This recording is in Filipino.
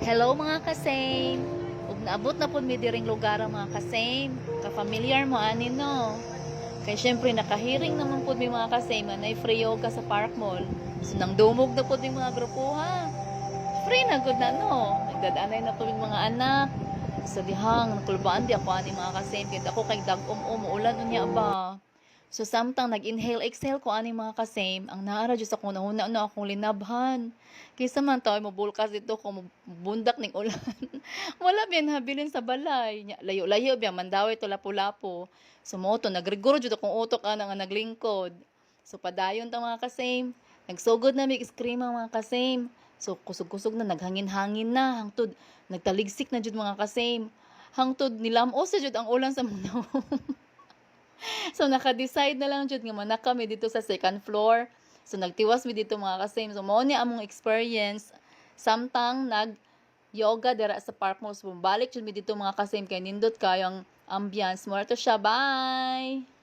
Hello mga kasame. Ug naabot na pud mi diring lugar mga kasame. Ka-familiar mo ani no. Kay syempre nakahiring naman pud mi mga kasame na free yoga sa Park Mall. So nang dumog na pud mi mga grupuha. Free na gud na no. Nagdadanay na pud mi mga anak. Sa dihang nakulbaan di ako ani mga kasame kay ako kay dag-um ulan unya ba. So samtang nag-inhale exhale ko ani mga kasame, ang naara jud ako nahuna na akong linabhan. Kaysa man tayo mabulkas dito kung bundak ning ulan. Wala biyan habilin sa balay. Layo-layo biya mandawi to lapu-lapu. So moto nagriguro jud akong utok ana nga naglingkod. So padayon ta mga kasame. Nagsugod na mi scream mga kasame. So kusog-kusog na naghangin-hangin na hangtod nagtaligsik na jud mga kasame. Hangtod nilamos jud ang ulan sa mga So, naka-decide na lang jud nga mana kami dito sa second floor. So, nagtiwas mi dito mga kasame. So, mao ni among experience. Samtang nag-yoga dira sa Park Mall. So, balik jud mi dito mga kasame. Kay nindot kayang ambience. Mura to siya. Bye!